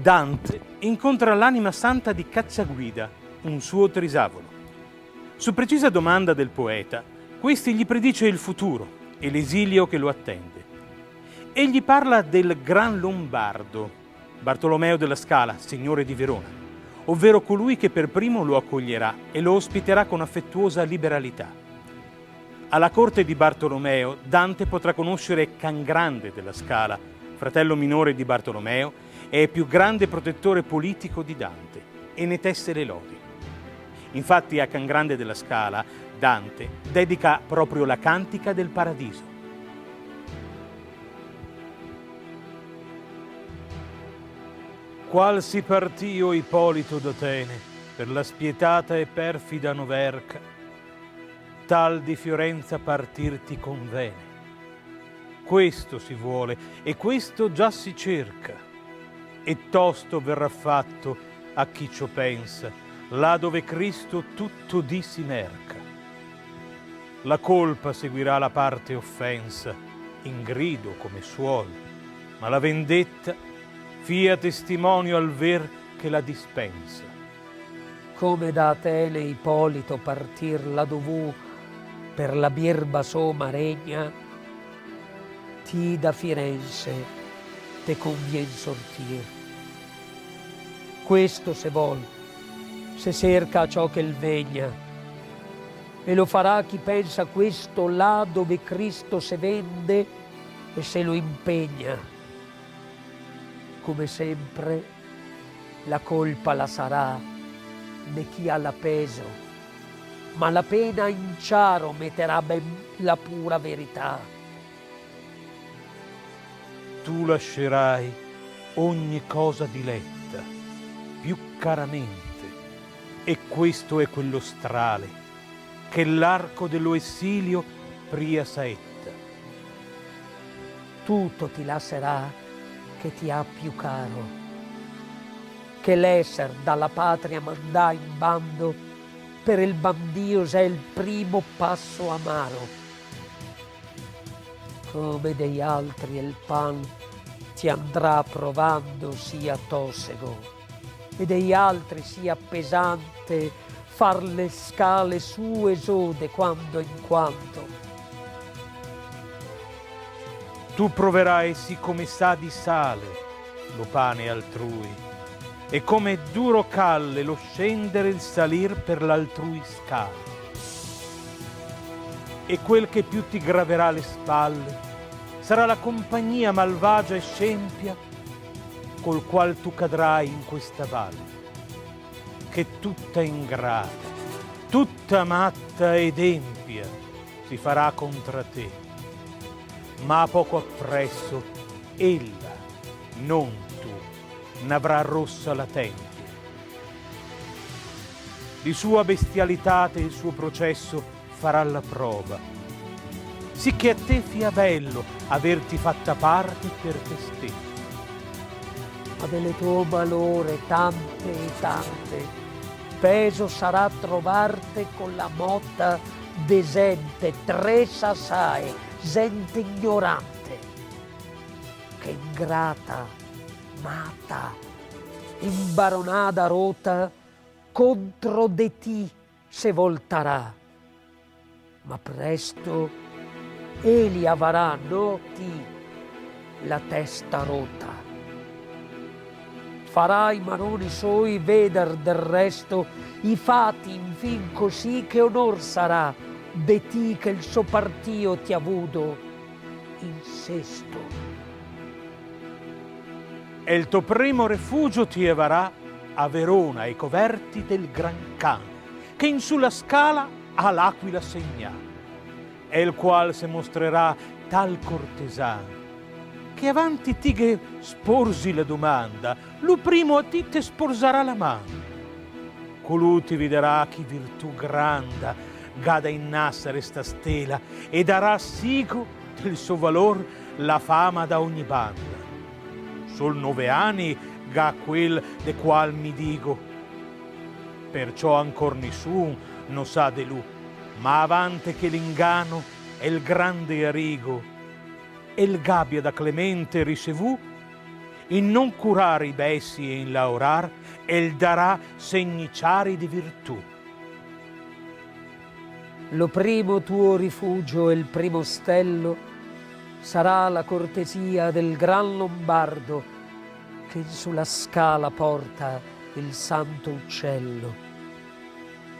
Dante incontra l'anima santa di Cacciaguida, un suo trisavolo. Su precisa domanda del poeta, questi gli predice il futuro e l'esilio che lo attende. Egli parla del Gran Lombardo, Bartolomeo della Scala, signore di Verona, ovvero colui che per primo lo accoglierà e lo ospiterà con affettuosa liberalità. Alla corte di Bartolomeo, Dante potrà conoscere Cangrande della Scala, fratello minore di Bartolomeo e più grande protettore politico di Dante, e ne tesse le lodi. Infatti a Cangrande della Scala Dante dedica proprio la Cantica del Paradiso. Qual si partio Ippolito d'Atene per la spietata e perfida Noverca, tal di Fiorenza partir ti convene. Questo si vuole e questo già si cerca, e tosto verrà fatto a chi ciò pensa, là dove Cristo tutto dì si merca. La colpa seguirà la parte offensa, in grido come suol, ma la vendetta fia testimonio al ver che la dispensa. Come da Atene Ippolito partir la dovù per la birba soma regna, ti da Firenze te convien sortir. Questo se vol, se cerca ciò che il vegna, e lo farà chi pensa questo là dove Cristo se vende e se lo impegna. Come sempre la colpa la sarà de chi ha la peso, ma la pena in ciaro metterà ben la pura verità. Tu lascerai ogni cosa diletta più caramente, e questo è quello strale che l'arco dello essilio pria saetta. Tutto ti lascerà che ti ha più caro, che l'esser dalla patria mandà in bando, per il bandio s'è il primo passo amaro. Come degli altri il pan ti andrà provando sia tossego, e degli altri sia pesante far le scale su e su de quando in quando. Tu proverai sì come sa di sale lo pane altrui, e come duro calle lo scendere il salir per l'altrui scale. E quel che più ti graverà le spalle sarà la compagnia malvagia e scempia col qual tu cadrai in questa valle, che tutta ingrata, tutta matta ed empia si farà contra te, ma poco appresso ella, non tu, n'avrà rossa la tempia. Di sua bestialitate il suo processo farà la prova, sicché a te fia bello averti fatta parte per te stesso. Ma delle tue malore tante e tante, peso sarà trovarte con la motta desente, tresa assai, gente ignorante, che ingrata, mata, imbaronada rota, contro de ti se voltarà. Ma presto egli avrà, no ti, la testa rota. Farà i maroni suoi veder del resto i fatti infin così che onor sarà de ti che il suo partio ti ha avuto in sesto. E il tuo primo rifugio ti avrà a Verona ai coverti del Gran Can, che in sulla scala ha l'aquila segnata, e il qual se mostrerà tal cortesano che avanti ti che sporsi la domanda, lo primo a ti te sporsarà la mano. Colui ti vidrà chi virtù granda gada innassare sta stela, e darà sico del suo valor la fama da ogni banda. Sol 9 anni ga quel de qual mi dico, perciò ancor nessun non sa de lui, ma avante che l'ingano è il grande arigo, e il gabbia da Clemente ricevù, in non curare i bessi e in laurar, el darà segni ciari di virtù. Lo primo tuo rifugio e il primo stello sarà la cortesia del gran Lombardo che sulla scala porta il santo uccello,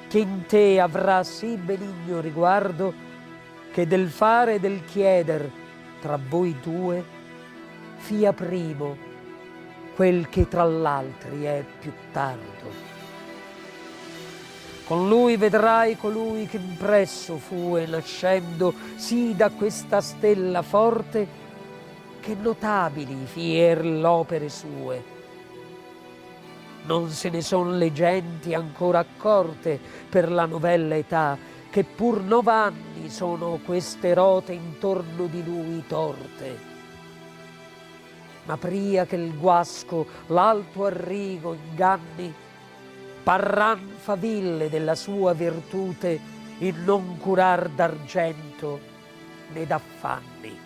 che in te avrà sì benigno riguardo che del fare e del chieder tra voi due fia primo quel che tra l'altri è più tardo. Con lui vedrai colui che impresso fu e nascendo sì da questa stella forte che notabili fier l'opere sue. Non se ne son le genti ancora accorte per la novella età che pur 9 anni sono queste rote intorno di lui torte. Ma pria che il guasco l'alto arrigo inganni, parran faville della sua virtute in non curar d'argento né d'affanni.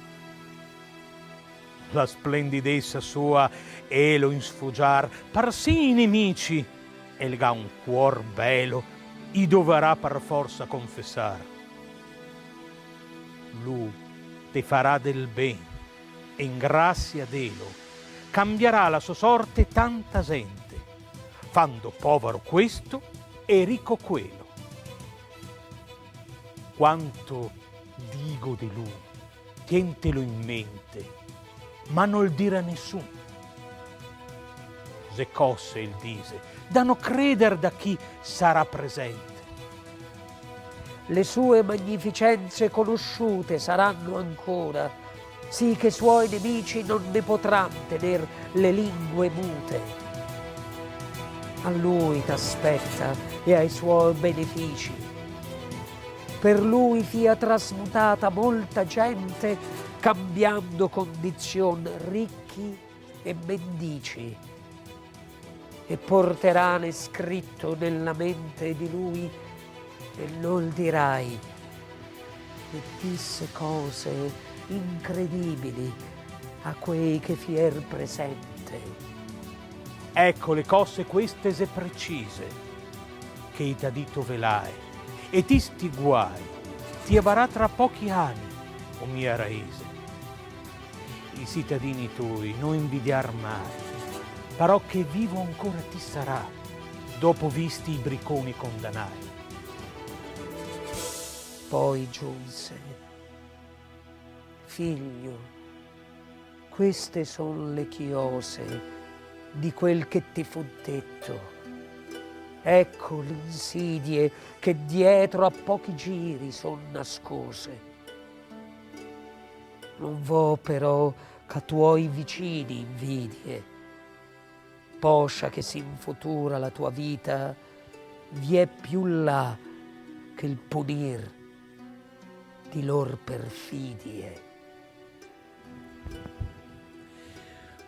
La splendidezza sua elo in sfugiar, par sì i nemici, elga un cuor belo, i doverà par forza confessar. Lui te farà del ben, e in grazia d'elo cambierà la sua sorte tanta gente, fando povero questo e ricco quello. Quanto dico di lui, tientelo in mente, ma non il dire a nessun. Se cosse il dise, danno creder da chi sarà presente. Le sue magnificenze conosciute saranno ancora, sì che suoi nemici non ne potran tener le lingue mute. A lui t'aspetta e ai suoi benefici. Per lui fia trasmutata molta gente, cambiando condizion ricchi e mendici. E porterane scritto nella mente di lui e non dirai che disse cose incredibili a quei che fier presente. Ecco le cose queste e precise, che i t'ha dito velai, e ti sti guai ti avarà tra pochi anni, o mia raise. I cittadini tui non invidiar mai, però che vivo ancora ti sarà, dopo visti i bricconi condannai. Poi giunse: figlio, queste son le chiose di quel che ti fu detto. Ecco l'insidie che dietro a pochi giri son nascose. Non vo però che tuoi vicini invidie, poscia che sin futura la tua vita vi è più là che il punir di lor perfidie.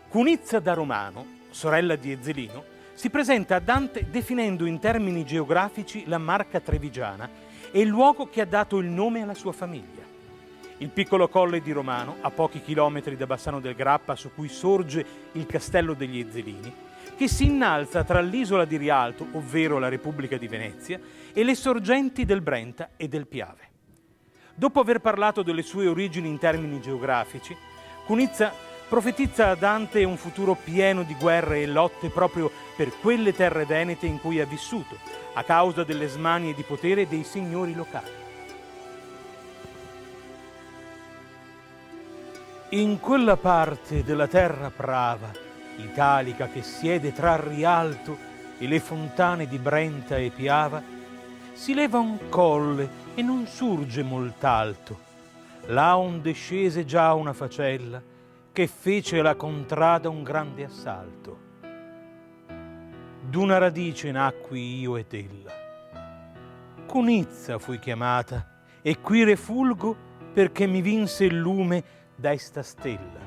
Cunizia da Romano, sorella di Ezzelino, si presenta a Dante definendo in termini geografici la Marca trevigiana e il luogo che ha dato il nome alla sua famiglia. Il piccolo colle di Romano, a pochi chilometri da Bassano del Grappa, su cui sorge il castello degli Ezzelini, che si innalza tra l'isola di Rialto, ovvero la Repubblica di Venezia, e le sorgenti del Brenta e del Piave. Dopo aver parlato delle sue origini in termini geografici, Cunizia profetizza a Dante un futuro pieno di guerre e lotte proprio per quelle terre venete in cui ha vissuto, a causa delle smanie di potere dei signori locali. In quella parte della terra brava, italica che siede tra Rialto e le fontane di Brenta e Piava, si leva un colle e non surge molt'alto, là onde scese già una facella che fece la contrada un grande assalto. D'una radice nacqui io ed ella. Cunizia fui chiamata, e qui refulgo perché mi vinse il lume da esta stella.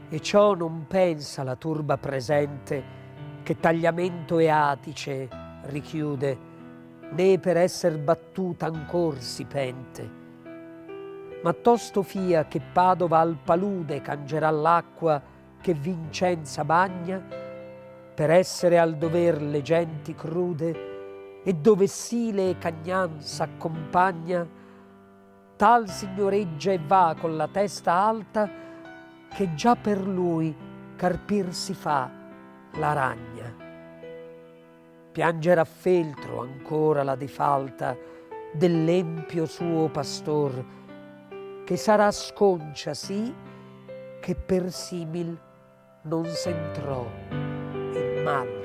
E ciò non pensa la turba presente che tagliamento e atice richiude, né per esser battuta ancor si pente. Ma tosto fia che Padova al palude cangerà l'acqua che Vincenza bagna, per essere al dover le genti crude, e dove Sile e Cagnan s'accompagna, tal signoreggia e va con la testa alta, che già per lui carpir si fa la ragna. Pianger a feltro ancora la difalta dell'empio suo pastor, che sarà sconcia sì che per simil non s'entrò in mal.